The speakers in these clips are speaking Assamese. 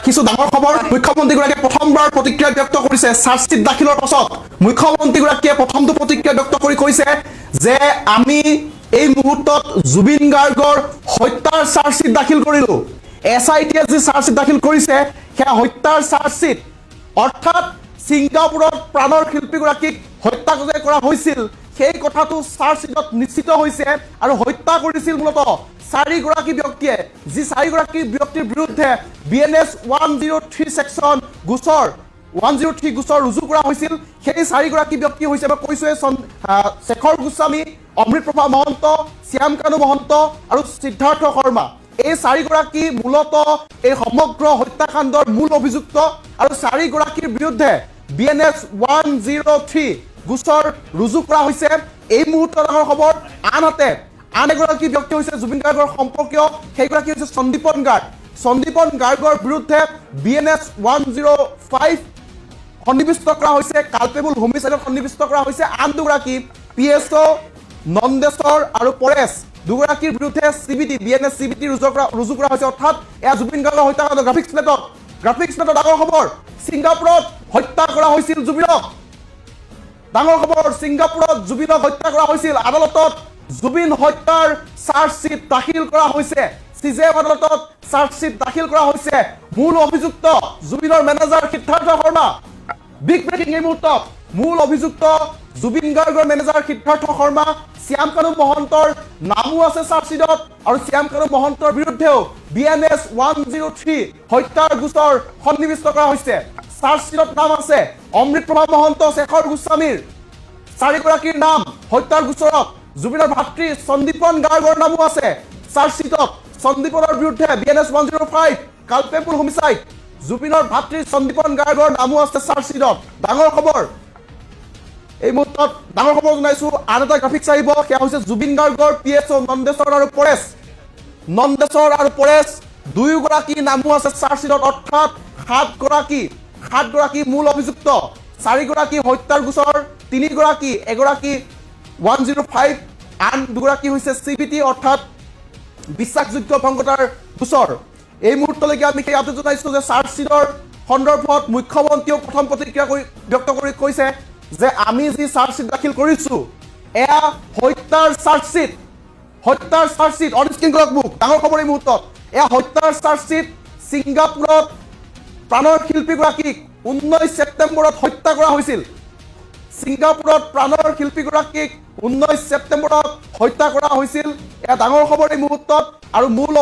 ৰাখিছো ডাঙৰ খবৰ মুখ্যমন্ত্ৰীগৰাকীয়ে প্ৰথমবাৰ প্ৰতিক্ৰিয়া ব্যক্ত কৰিছে চাৰ্জশ্বিট দাখিলৰ পাছত মুখ্যমন্ত্ৰীগৰাকীয়ে প্ৰথমটো প্ৰতিক্ৰিয়া ব্যক্ত কৰি কৈছে যে আমি এই মুহূৰ্তত জুবিন গাৰ্গৰ হত্যাৰ চাৰ্জশ্বিট দাখিল কৰিলো এছআইটিয়ে যি চাৰ্জশ্বিট দাখিল কৰিছে সেয়া হত্যাৰ চাৰ্জশ্বিট অৰ্থাৎ ছিংগাপুৰত প্ৰাণৰ শিল্পীগৰাকীক হত্যা কৰা হৈছিল সেই কথাটো চাৰ্জশ্বিটত নিশ্চিত হৈছে আৰু হত্যা কৰিছিল মূলতঃ চাৰিগৰাকী ব্যক্তিয়ে যি চাৰিগৰাকী ব্যক্তিৰ বিৰুদ্ধে বিএনএছ 103 সেকশন গোচৰ 103 গোচৰ ৰুজু কৰা হৈছিল সেই চাৰিগৰাকী ব্যক্তি হৈছে মই কৈছোৱে শেখৰ গোস্বামী অমৃতপ্ৰভা মহন্ত শ্যামকানু মহন্ত আৰু সিদ্ধাৰ্থ শৰ্মা এই চাৰিগৰাকী মূলতঃ এই সমগ্ৰ হত্যাকাণ্ডৰ মূল অভিযুক্ত আৰু চাৰিগৰাকীৰ বিৰুদ্ধে বিএনএছ 103 গোচৰ ৰুজু কৰা হৈছে এই মুহূৰ্তত ডাঙৰ খবৰ আনহাতে আন এগৰাকী ব্যক্তি হৈছে জুবিন গাৰ্গৰ সম্পৰ্কীয় সেইগৰাকী হৈছে সন্দীপন গাৰ্গৰ বিৰুদ্ধে বিএনএছ 105 সন্নিবিষ্ট কৰা হৈছে কালপেবল হোমিচাইডত সন্নিবিষ্ট কৰা হৈছে আন দুগৰাকী পিএছঅ নন্দেশ্বৰ আৰু পৰেশ দুগৰাকীৰ বিৰুদ্ধে চিবিটি বিএনএছ চিবিটি ৰুজু কৰা হৈছে অৰ্থাৎ এয়া জুবিন গাৰ্গৰ হত্যাকাণ্ড গ্ৰাফিক্স প্লেটত ডাঙৰ খবৰ ছিংগাপুৰত হত্যা কৰা হৈছিল জুবিনক ডাঙৰ খবৰ ছিংগাপুৰত জুবিনক হত্যা কৰা হৈছিল আদালতত জুবিন হত্যাৰ চাৰ্জশ্বিট দাখিল কৰা হৈছে সিজে আদালতত চাৰ্জশ্বিট দাখিল কৰা হৈছে মূল অভিযুক্ত জুবিনৰ manager Siddharth Sharma big breaking এই মুহূৰ্তত মূল অভিযুক্ত জুবিন গাৰ্গৰ মেনেজাৰ সিদ্ধাৰ্থ শৰ্মা শ্যামকানু মহন্তৰ নামো আছে চাৰ্জশ্বিটত আৰু শ্যামকানু মহন্তৰ বিৰুদ্ধেও বিএনএছ 103 হত্যাৰ গোচৰ সন্নিবিষ্ট কৰা হৈছে চাৰ্জশ্বিটত নাম আছে অমৃতপ্ৰভা মহন্ত শেখৰ গোস্বামীৰ চাৰিগৰাকীৰ নাম হত্যাৰ গোচৰত জুবিনৰ ভাতৃ সন্দীপন গাৰ্গৰ নামো আছে চাৰ্জশ্বিটত সন্দীপনৰ বিৰুদ্ধে বিএনএছ 105 কালপেবল হোমিচাইড জুবিনৰ ভাতৃ সন্দীপন গাৰ্গৰ নামো আছে চাৰ্জশ্বিটত ডাঙৰ খবৰ এই মুহূৰ্তত ডাঙৰ খবৰ জনাইছো আন এটা গ্ৰাফিক্স আহিব সেয়া হৈছে জুবিন গাৰ্গৰ পিএছঅ নন্দেশ্বৰ আৰু পৰেশ দুয়োগৰাকী নামো আছে চাৰ্জশ্বিটত অৰ্থাৎ সাতগৰাকী মূল অভিযুক্ত চাৰিগৰাকী হত্যাৰ গোচৰ এগৰাকী 105 আন দুগৰাকী হৈছে চিবিটি অৰ্থাৎ বিশ্বাসযোগ্য ভংগতাৰ গোচৰ এই মুহূৰ্তলৈকে আমি সেই আপডেট জনাইছো যে চাৰ্জশ্বিটৰ সন্দৰ্ভত মুখ্যমন্ত্ৰীয়ে প্ৰথম প্ৰতিক্ৰিয়া ব্যক্ত কৰি কৈছে যে আমি যি চাৰ্জশ্বিট দাখিল কৰিছো এয়া হত্যাৰ চাৰ্জশ্বিট অন স্ক্ৰীন কৰক মোক ডাঙৰ খবৰ এই মুহূৰ্তত এয়া হত্যাৰ চাৰ্জশ্বিট ছিংগাপুৰত প্ৰাণৰ শিল্পীগৰাকীক 19 ছেপ্টেম্বৰত হত্যা কৰা হৈছিল ছিংগাপুৰত প্ৰাণৰ শিল্পীগৰাকীক 19 ছেপ্টেম্বৰত হত্যা কৰা হৈছিল এয়া ডাঙৰ খবৰ এই মুহূৰ্তত আৰু মূল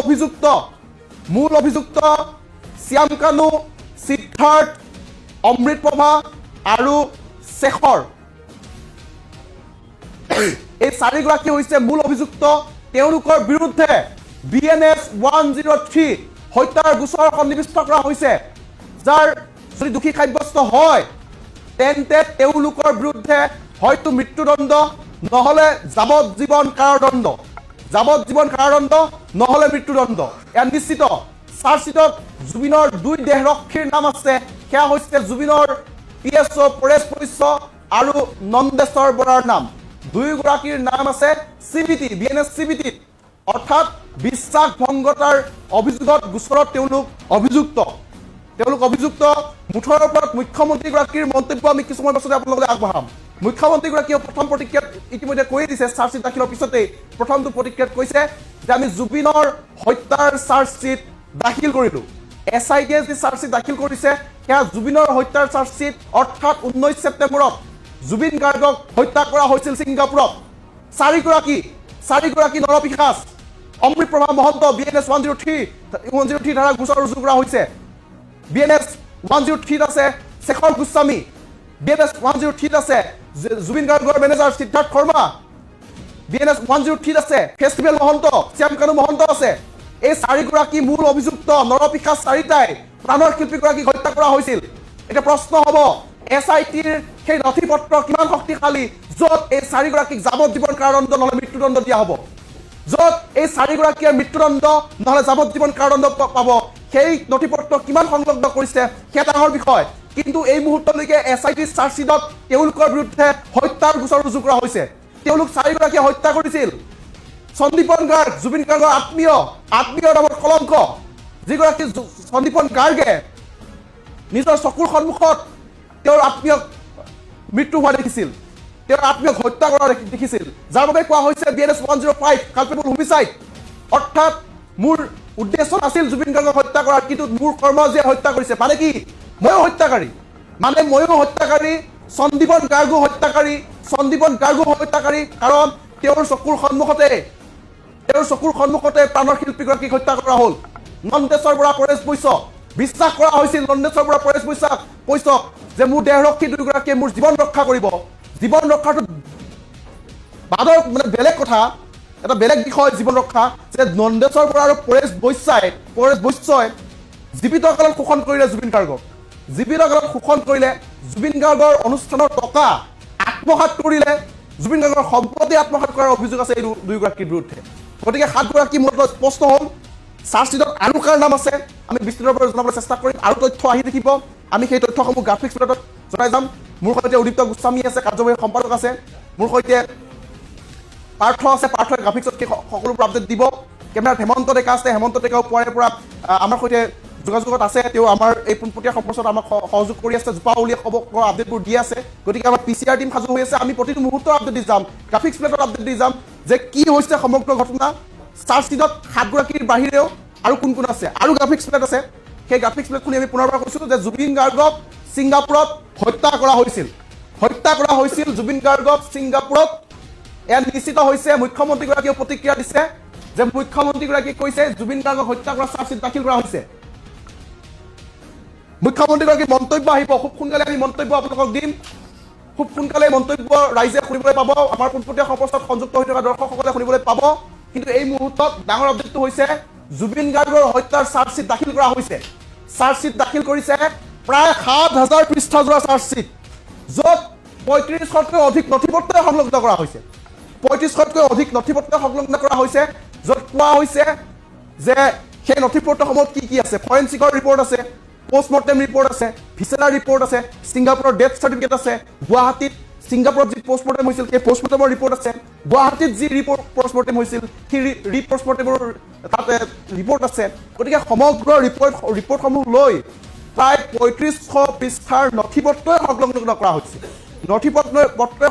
অভিযুক্ত শ্যামকানু সিদ্ধাৰ্থ অমৃতপ্ৰভা আৰু শেখৰ এই চাৰিগৰাকী হৈছে মূল অভিযুক্ত তেওঁলোকৰ বিৰুদ্ধে বিএনএছ 103 হত্যাৰ গোচৰ সন্নিবিষ্ট কৰা হৈছে যাৰ যদি দোষী সাব্যস্ত হয় তেন্তে তেওঁলোকৰ বিৰুদ্ধে হয়তো মৃত্যুদণ্ড নহলে যাৱজ্জীৱন কাৰাদণ্ড নহলে মৃত্যুদণ্ড এয়া নিশ্চিত চাৰ্জশ্বিটত জুবিনৰ দুই দেহৰক্ষীৰ নাম আছে সেয়া হৈছে জুবিনৰ পিএছঅ পৰেশ পৰিশ্ব আৰু নন্দেশ্বৰ বৰাৰ নাম দুয়োগৰাকীৰ নাম আছে চিবিটি বিএনএছ চিবিটি অৰ্থাৎ বিশ্বাস ভংগতাৰ অভিযোগত গোচৰত তেওঁলোক অভিযুক্ত মুঠৰ ওপৰত মুখ্যমন্ত্ৰীগৰাকীৰ মন্তব্য আমি কিছু সময় পাছতে আপোনালোকলৈ আগবঢ়াম মুখ্যমন্ত্ৰীগৰাকীয়ে প্ৰথম প্ৰতিক্ৰিয়াত ইতিমধ্যে কৈ দিছে চাৰ্জশ্বিট দাখিলৰ পিছতেই প্ৰথমটো প্ৰতিক্ৰিয়াত কৈছে যে আমি জুবিনৰ হত্যাৰ চাৰ্জশ্বিট দাখিল কৰিলোঁ এছআইটিয়ে যি চাৰ্জশ্বিট দাখিল কৰিছে সেয়া জুবিনৰ হত্যাৰ চাৰ্জশ্বিট অৰ্থাৎ 19 ছেপ্টেম্বৰত জুবিন গাৰ্গক হত্যা কৰা হৈছিল ছিংগাপুৰত চাৰিগৰাকী নৰপিশাচ অমৃতপ্ৰভা মহন্ত বিএনএছ 103 ধাৰা গোচৰ ৰুজু কৰা হৈছে বিএনএছ 103 আছে শেখৰ গোস্বামী বিএনএছ 103 আছে জুবিন গাৰ্গৰ মেনেজাৰ সিদ্ধাৰ্থ শৰ্মা বিএনএছ 103 আছে ফেষ্টিভেল মহন্ত শ্যামকানু মহন্ত আছে এই চাৰিগৰাকী মূল অভিযুক্ত নৰপিশাচ চাৰিটাই প্ৰাণৰ শিল্পীগৰাকীক হত্যা কৰা হৈছিল এটা প্ৰশ্ন হ'ব এছআইটিৰ সেই নথিপত্ৰ কিমান শক্তিশালী য'ত এই চাৰিগৰাকীক যাৱজ্জীৱন কাৰাদণ্ড নহলে মৃত্যুদণ্ড দিয়া হ'ব য'ত এই চাৰিগৰাকীয়ে মৃত্যুদণ্ড নহলে যাৱজ্জীৱন কাৰাদণ্ড পাব সেই নথিপত্ৰ কিমান সংলগ্ন কৰিছে সেয়া ডাঙৰ বিষয় কিন্তু এই মুহূৰ্তলৈকে এছআইটিৰ চাৰ্জশ্বিটত তেওঁলোকৰ বিৰুদ্ধে হত্যাৰ গোচৰ ৰুজু কৰা হৈছে তেওঁলোক চাৰিগৰাকীয়ে হত্যা কৰিছিল সন্দীপন গাৰ্গ জুবিন গাৰ্গৰ আত্মীয় নামৰ কলংক যিগৰাকী সন্দীপন গাৰ্গে নিজৰ চকুৰ সন্মুখত তেওঁৰ আত্মীয়ক মৃত্যু হোৱা দেখিছিল, তেওঁৰ আত্মীয়ক হত্যা কৰা দেখিছিল, যাৰ বাবে কোৱা হৈছে BNS 105 কালপেবল হোমিচাইড। অৰ্থাৎ মোৰ উদ্দেশ্য নাছিল জুবিন গাৰ্গক হত্যা কৰাৰ, কিন্তু মোৰ কৰ্মজীয়ে হত্যা কৰিছে। মানে কি? ময়ো হত্যাকাৰী, সন্দীপন গাৰ্গো হত্যাকাৰী, কাৰণ তেওঁৰ চকুৰ সন্মুখতে প্ৰাণৰ শিল্পীগৰাকীক হত্যা কৰা হ'ল। নন্দেশ্বৰ বৰা, পৰেশ বৈশ্য, বিশ্বাস কৰা হৈছিল নন্দেশ্বৰ বৰা, পৰেশ বৈশ্যক যে মোৰ দেহৰক্ষী দুয়োগৰাকীয়ে মোৰ জীৱন ৰক্ষা কৰিব। জীৱন ৰক্ষাটো বাদৰ মানে বেলেগ কথা, এটা বেলেগ বিষয় জীৱন ৰক্ষা, যে নন্দেশ্বৰ বৰা আৰু পৰেশ বৈশ্যই জীৱিত কালত শোষণ কৰিলে জুবিন গাৰ্গক, জুবিন গাৰ্গৰ অনুষ্ঠানৰ টকা আত্মসাৎ কৰিলে, জুবিন গাৰ্গৰ সম্পত্তি আত্মসাৎ কৰাৰ অভিযোগ আছে এই দুয়োগৰাকীৰ বিৰুদ্ধে। গতিকে 7 গৰাকী মূলত স্পষ্ট হ'ল। চাৰ্জশ্বিটত আৰু কাৰ নাম আছে আমি বিস্তৃতভাৱে জনাবলৈ চেষ্টা কৰিম, আৰু তথ্য আহি থাকিব, আমি সেই তথ্যসমূহ গ্ৰাফিক্স প্লেটত জনাই যাম। মোৰ সৈতে উদিপ্ত গোস্বামী আছে, কাৰ্যবাহী সম্পাদক আছে, মোৰ সৈতে পাৰ্থ আছে, পাৰ্থই গ্ৰাফিক্সত সেই সকলোবোৰ আপডেট দিব। কেমেৰাত হেমন্ত ডেকা আছে, হেমন্ত ডেকাও পুৱাৰে পৰা আমাৰ সৈতে যোগাযোগত আছে, তেওঁ আমাৰ এই পোনপটীয়া সম্প্ৰচাৰত আমাক সহযোগ কৰি আছে, জোপা উলিয়াই খবৰ আপডেটবোৰ দি আছে। গতিকে আমাৰ PCR টিম সাজু হৈ আছে, আমি প্ৰতিটো মুহূৰ্তৰ আপডেট দি যাম, গ্ৰাফিক্স প্লেটত আপডেট দি যাম যে কি হৈছে সমগ্ৰ ঘটনা। চাৰ্জশ্বিটত 7 গৰাকীৰ বাহিৰেও আৰু কোন কোন আছে, আৰু গ্ৰাফিক্স প্লেট আছে। সেই গ্ৰাফিক্স প্লেটখনি আমি পুনৰবাৰ কৈছোঁ যে জুবিন গাৰ্গক ছিংগাপুৰত হত্যা কৰা হৈছিল, জুবিন গাৰ্গক ছিংগাপুৰত। এয়া নিশ্চিত হৈছে, মুখ্যমন্ত্ৰীগৰাকীয়ে প্ৰতিক্ৰিয়া দিছে যে মুখ্যমন্ত্ৰীগৰাকীয়ে কৈছে জুবিন গাৰ্গক হত্যা কৰা চাৰ্জশ্বিট দাখিল কৰা হৈছে। মুখ্যমন্ত্ৰীগৰাকীৰ মন্তব্য আহিব, খুব সোনকালে আমি মন্তব্য আপোনালোকক দিম, খুব সোনকালে মন্তব্য ৰাইজে শুনিবলৈ পাব, আমাৰ পোনপটীয়া সম্প্ৰচাৰত সংযুক্ত হৈ থকা দৰ্শকসকলে শুনিবলৈ পাব। কিন্তু এই মুহূৰ্তত ডাঙৰ আপডেটটো হৈছে জুবিন গাৰ্গৰ হত্যাৰ চাৰ্জশ্বিট দাখিল কৰা হৈছে। চাৰ্জশ্বিট দাখিল কৰিছে প্ৰায় 7,000 পৃষ্ঠাজোৰা চাৰ্জশ্বিট, য'ত 35শতকৈ অধিক নথিপত্ৰ সংলগ্ন কৰা হৈছে, 35শতকৈ অধিক নথিপত্ৰ সংলগ্ন কৰা হৈছে, য'ত কোৱা হৈছে যে সেই নথিপত্ৰসমূহত কি কি আছে। ফৰেনচিকৰ ৰিপৰ্ট আছে, পোষ্টমৰ্টেম ৰিপৰ্ট আছে, ভিচেৰা ৰিপৰ্ট আছে, ছিংগাপুৰৰ ডেথ চাৰ্টিফিকেট আছে, গুৱাহাটীত ছিংগাপুৰত যি পোষ্টমৰ্টেম হৈছিল সেই পোষ্টমৰ্টেমৰ ৰিপৰ্ট আছে, গুৱাহাটীত যি পোষ্টমৰ্টেম হৈছিল সেই পোষ্টমৰ্টেমৰ তাতে ৰিপৰ্ট আছে। গতিকে সমগ্ৰ ৰিপৰ্টসমূহ লৈ প্ৰায় 3500 পৃষ্ঠাৰ নথিপত্ৰই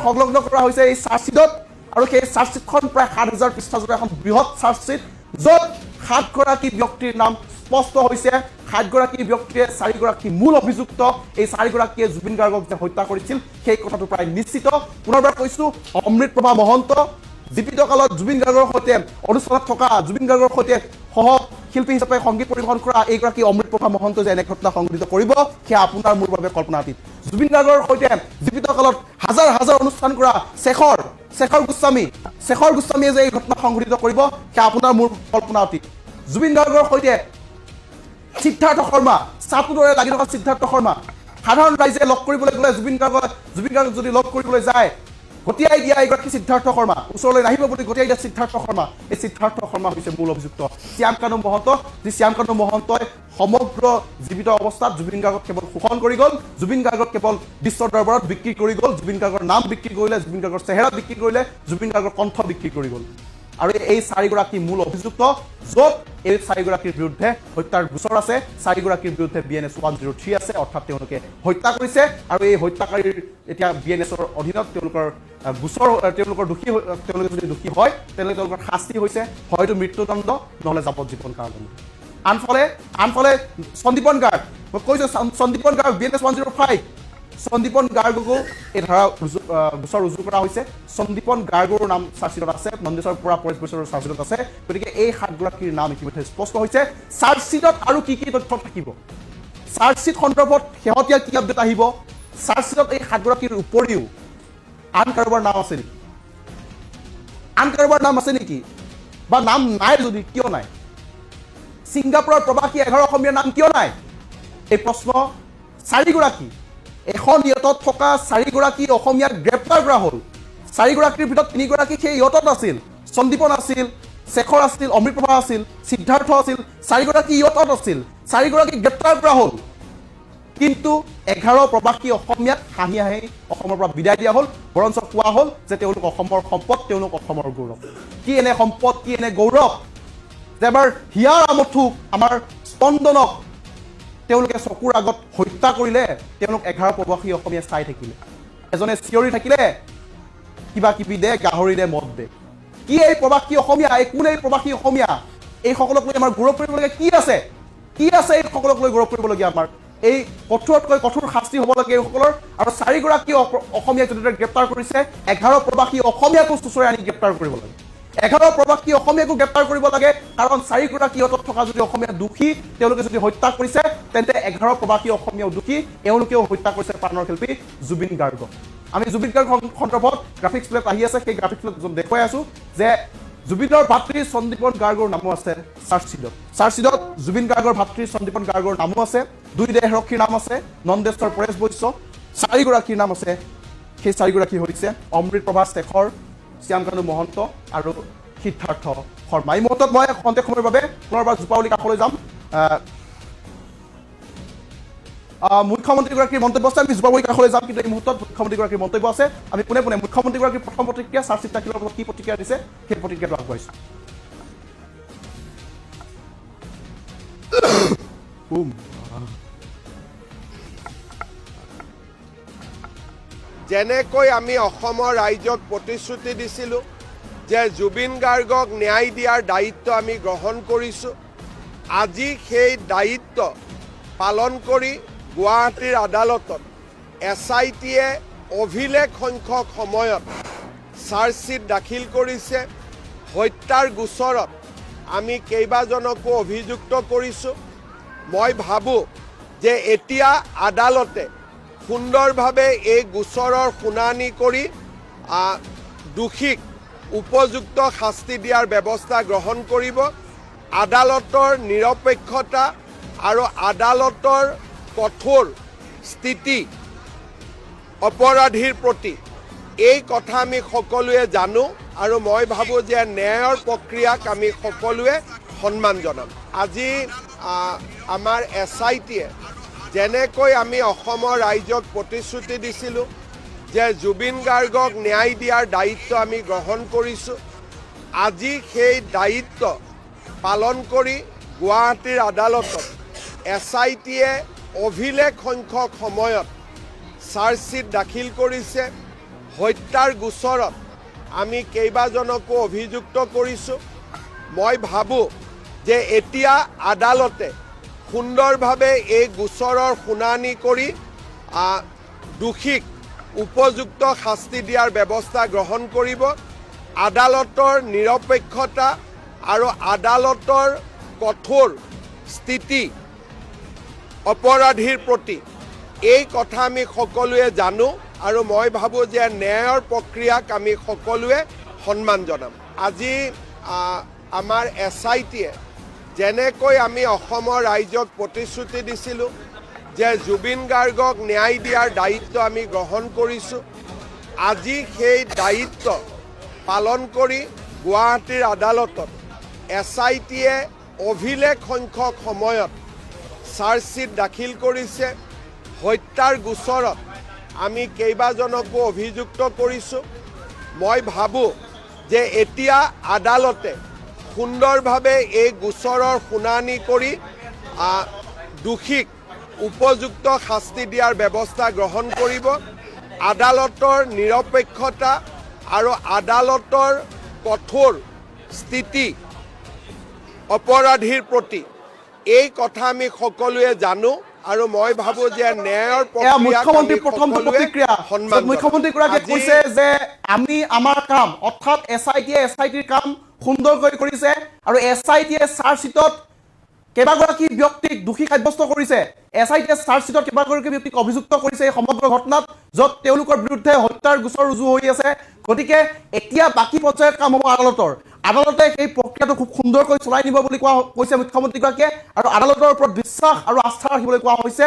সংলগ্ন কৰা হৈছে, এই চাৰ্জশ্বিটত। আৰু সেই চাৰ্জশ্বিটখন প্ৰায় 7,000 পৃষ্ঠাজোৰা এখন বৃহৎ চাৰ্জশ্বিট, য'ত 7 গৰাকী ব্যক্তিৰ নাম স্পষ্ট হৈছে। 7 গৰাকী ব্যক্তিয়ে 4 গৰাকী মূল অভিযুক্ত, এই 4 গৰাকীয়ে জুবিন গাৰ্গক যে হত্যা কৰিছিল সেই কথাটো প্ৰায় নিশ্চিত। পুনৰবাৰ কৈছোঁ, অমৃতপ্ৰভা মহন্ত জীৱিত কালত জুবিন গাৰ্গৰ সৈতে অনুষ্ঠানত থকা, জুবিন গাৰ্গৰ সৈতে সহ শিল্পী হিচাপে সংগীত পৰিৱেশন কৰা এইগৰাকী অমৃতপ্ৰভা মহন্ত যে এনে ঘটনা সংঘটিত কৰিব, সেয়া আপোনাৰ মোৰ বাবে কল্পনাতীত। জুবিন গাৰ্গৰ সৈতে জীৱিত কালত হাজাৰ হাজাৰ অনুষ্ঠান কৰা শেখৰ গোস্বামীয়ে যে এই ঘটনা সংঘটিত কৰিব, সেয়া আপোনাৰ মোৰ কল্পনাতীত। জুবিন গাৰ্গৰ সৈতে সিদ্ধাৰ্থ শৰ্মা, চাহটোৰ দৰে লাগি থকা সিদ্ধাৰ্থ শৰ্মা, সাধাৰণ ৰাইজে লগ কৰিবলৈ গ'লে জুবিন গাৰ্গক যদি লগ কৰিবলৈ যায়, গতিয়াই দিয়া এগৰাকী সিদ্ধাৰ্থ শৰ্মা, ওচৰলৈ নাহিব বুলি গতিয়াই দিয়া সিদ্ধাৰ্থ শৰ্মা, এই সিদ্ধাৰ্থ শৰ্মা হৈছে মূল অভিযুক্ত। শ্যাম কানু মহন্তই সমগ্ৰ জীৱিত অৱস্থাত জুবিন গাৰ্গক কেৱল শোষণ কৰি গ'ল, জুবিন গাৰ্গক কেৱল বিশ্বৰ দৰবাৰত বিক্ৰী কৰি গ'ল, জুবিন গাৰ্গৰ নাম বিক্ৰী কৰিলে, জুবিন গাৰ্গৰ চেহেৰা বিক্ৰী কৰিলে, জুবিন গাৰ্গৰ কণ্ঠ বিক্ৰী কৰি গ'ল। আৰু এই 4 গৰাকী মূল অভিযুক্ত, য'ত এই 4 গৰাকীৰ বিৰুদ্ধে হত্যাৰ গোচৰ আছে, 4 গৰাকীৰ বিৰুদ্ধে BNS 103 আছে, অৰ্থাৎ তেওঁলোকে হত্যা কৰিছে। আৰু এই হত্যাকাৰীৰ এতিয়া BNSৰ অধীনত তেওঁলোকৰ গোচৰ, তেওঁলোকে যদি দোষী হয় তেনেহ'লে তেওঁলোকৰ শাস্তি হৈছে হয়তো মৃত্যুদণ্ড, নহ'লে যাৱজ্জীৱন কাৰাদণ্ড। আনফালে সন্দীপন গাৰ্গ, মই কৈছোঁ সন্দীপন গাৰ্গ BNS 105, সন্দীপন গাৰ্গকো এই ধাৰা গোচৰ ৰুজু কৰা হৈছে। সন্দীপন গাৰ্গৰো নাম চাৰ্জশ্বিটত আছে, নন্দেশ্বৰ পৰা পৰেশ বৈশ্যৰ চাৰ্জশ্বিটত আছে। গতিকে এই 7 গৰাকীৰ নাম ইতিমধ্যে স্পষ্ট হৈছে। চাৰ্জশ্বিটত আৰু কি কি তথ্য থাকিব, চাৰ্জশ্বিট সন্দৰ্ভত শেহতীয়া কি আপডেট আহিব, চাৰ্জশ্বিটত এই 7 গৰাকীৰ উপৰিও আন কাৰোবাৰ নাম আছে নেকি, বা নাম নাই যদি কিয় নাই? ছিংগাপুৰৰ প্ৰৱাসী 11 অসমীয়াৰ নাম কিয় নাই? এই প্ৰশ্ন 4 গৰাকী, এখন ইয়টত থকা 4 গৰাকী অসমীয়াক গ্ৰেপ্তাৰ কৰা হ'ল। 4 গৰাকীৰ ভিতৰত 3 গৰাকী সেই ইয়টত আছিল, সন্দীপন আছিল, শেখৰ আছিল, অমৃতপ্ৰভা আছিল, সিদ্ধাৰ্থ আছিল, 4 গৰাকী ইয়টত আছিল, 4 গৰাকী গ্ৰেপ্তাৰ কৰা হ'ল। কিন্তু 11 প্ৰৱাসী অসমীয়াক হাঁহি অসমৰ পৰা বিদায় দিয়া হ'ল, বৰঞ্চ কোৱা হ'ল যে তেওঁলোক অসমৰ সম্পদ, তেওঁলোক অসমৰ গৌৰৱ। কি এনে সম্পদ, কি এনে গৌৰৱ যে আমাৰ হিয়াৰ আমঠুক, আমাৰ স্পন্দনক তেওঁলোকে চকুৰ আগত হত্যা কৰিলে তেওঁলোক 11 প্ৰবাসী অসমীয়া চাই থাকিলে এজনে চিঞৰি থাকিলে কিবা কিবি দে গাহৰি দে মদ দে কি এই প্ৰবাসী অসমীয়া এই কোন এই প্ৰবাসী অসমীয়া এই সকলক লৈ আমাৰ গৌৰৱ কৰিবলগীয়া কি আছে এই সকলক লৈ গৌৰৱ কৰিবলগীয়া আমাৰ এই কঠোৰতকৈ কঠোৰ শাস্তি হ'ব লাগে এইসকলৰ আৰু 4 গৰাকী অসমীয়াক যদি গ্ৰেপ্তাৰ কৰিছে 11 প্ৰবাসী অসমীয়াকো চুচৰাই আনি গ্ৰেপ্তাৰ কৰিব লাগে 11 প্ৰবাসী অসমীয়াকো গ্ৰেপ্তাৰ কৰিব লাগে কাৰণ 4 গৰাকী অতত থকা যদি অসমীয়া দোষী তেওঁলোকে যদি হত্যা কৰিছে তেন্তে 11 প্ৰবাসী অসমীয়া দোষী এওঁলোকেও হত্যা কৰিছে প্ৰাণৰ শিল্পী জুবিন গাৰ্গক আমি জুবিন গাৰ্গ সন্দৰ্ভত গ্ৰাফিক্স প্লেট আহি আছে সেই গ্ৰাফিক্স প্লেট দেখুৱাই আছো যে জুবিনৰ ভাতৃ সন্দীপন গাৰ্গৰ নামো আছে চাৰ্জশ্বিটত জুবিন গাৰ্গৰ ভাতৃ সন্দীপন গাৰ্গৰ নামো আছে 2 দেহৰক্ষীৰ নাম আছে নন্দেশ্বৰ পৰেশ বৈশ্য 4 গৰাকীৰ নাম আছে সেই 4 গৰাকী হৈছে অমৃত প্ৰভা শেখৰ শ্যামকানু মহন্ত আৰু সিদ্ধাৰ্থ শৰ্মা এই মুহূৰ্তত মই খন্তেক সময়ৰ বাবে পুনৰবাৰ জোপাৱলী কাষলৈ যাম মুখ্যমন্ত্ৰীগৰাকীৰ মন্তব্য আছে আমি জোপাৱলী কাষলৈ যাম কিন্তু এই মুহূৰ্তত মুখ্যমন্ত্ৰীগৰাকীৰ মন্তব্য আছে আমি পোনে পোনে মুখ্যমন্ত্ৰীগৰাকীৰ প্ৰথম প্ৰতিক্ৰিয়া চাৰ্জশ্বিট দাখিলৰ ওপৰত কি প্ৰতিক্ৰিয়া দিছে সেই প্ৰতিক্ৰিয়াটো আগবঢ়াইছোঁ যেনেকৈ আমি অসমৰ ৰাইজক প্ৰতিশ্ৰুতি দিছিলোঁ যে জুবিন গাৰ্গক ন্যায় দিয়াৰ দায়িত্ব আমি গ্ৰহণ কৰিছোঁ আজি সেই দায়িত্ব পালন কৰি গুৱাহাটীৰ আদালতত SITয়ে অভিলেখ সংখ্যক সময়ত চাৰ্জশ্বিট দাখিল কৰিছে হত্যাৰ গোচৰত আমি কেইবাজনকো অভিযুক্ত কৰিছোঁ মই ভাবোঁ যে এতিয়া আদালতে সুন্দৰভাৱে এই গোচৰৰ শুনানি কৰি দোষীক উপযুক্ত শাস্তি দিয়াৰ ব্যৱস্থা গ্ৰহণ কৰিব আদালতৰ নিৰপেক্ষতা আৰু আদালতৰ কঠোৰ স্থিতি অপৰাধীৰ প্ৰতি এই কথা আমি সকলোৱে জানো আৰু মই ভাবোঁ যে ন্যায়ৰ প্ৰক্ৰিয়াক আমি সকলোৱে সন্মান জনাম আজি আমাৰ SITয়ে যেনেকৈ আমি অসমৰ ৰাইজক প্ৰতিশ্ৰুতি দিছিলোঁ যে জুবিন গাৰ্গক ন্যায় দিয়াৰ দায়িত্ব আমি গ্ৰহণ কৰিছোঁ আজি সেই দায়িত্ব পালন কৰি গুৱাহাটীৰ আদালতত SITয়ে অভিলেখ সংখ্যক সময়ত চাৰ্জশ্বিট দাখিল কৰিছে হত্যাৰ গোচৰত আমি কেইবাজনকো অভিযুক্ত কৰিছোঁ মই ভাবোঁ যে এতিয়া আদালতে সুন্দৰভাৱে এই গোচৰৰ শুনানি কৰি দোষীক উপযুক্ত শাস্তি দিয়াৰ ব্যৱস্থা গ্ৰহণ কৰিব আদালতৰ নিৰপেক্ষতা আৰু আদালতৰ কঠোৰ স্থিতি অপৰাধীৰ প্ৰতি এই কথা আমি সকলোৱে জানো আৰু মই ভাবোঁ যে ন্যায়ৰ প্ৰক্ৰিয়াক আমি সকলোৱে সন্মান জনাম আজি আমাৰ SITয়ে যেনেকৈ আমি অসমৰ ৰাইজক প্ৰতিশ্ৰুতি দিছিলোঁ যে জুবিন গাৰ্গক ন্যায় দিয়াৰ দায়িত্ব আমি গ্ৰহণ কৰিছোঁ আজি সেই দায়িত্ব পালন কৰি গুৱাহাটীৰ আদালতত SITয়ে অভিলেখ সংখ্যক সময়ত চাৰ্জশ্বিট দাখিল কৰিছে হত্যাৰ গোচৰত আমি কেইবাজনকো অভিযুক্ত কৰিছোঁ মই ভাবোঁ যে এতিয়া আদালতে সুন্দৰভাৱে এই গোচৰৰ শুনানি কৰি দোষীক উপযুক্ত শাস্তি দিয়াৰ ব্যৱস্থা গ্ৰহণ কৰিব আদালতৰ নিৰপেক্ষতা আৰু আদালতৰ কঠোৰ স্থিতি অপৰাধীৰ প্ৰতি এই কথা আমি সকলোৱে জানো আৰু মই ভাবোঁ যে ন্যায়ৰ মুখ্যমন্ত্ৰী প্ৰথম প্ৰতিক্ৰিয়া মুখ্যমন্ত্ৰীগৰাকীয়ে কৈছে যে আমি আমাৰ কাম অৰ্থাৎ SITৰ কাম সুন্দৰকৈ কৰিছে আৰু SITয়ে চাৰ্জশ্বিটত কেইবাগৰাকী ব্যক্তিক দোষী সাব্যস্ত কৰিছে SITয়ে চাৰ্জশ্বিটত কেইবাগৰাকী ব্যক্তিক অভিযুক্ত কৰিছে এই সমগ্ৰ ঘটনাত য'ত তেওঁলোকৰ বিৰুদ্ধে হত্যাৰ গোচৰ ৰুজু হৈ আছে গতিকে এতিয়া বাকী পৰ্যায়ৰ কাম হ'ব আদালতে সেই প্ৰক্ৰিয়াটো খুব সুন্দৰকৈ চলাই নিব বুলি কৈছে মুখ্যমন্ত্ৰীগৰাকীয়ে আৰু আদালতৰ ওপৰত বিশ্বাস আৰু আস্থা ৰাখিবলৈ কোৱা হৈছে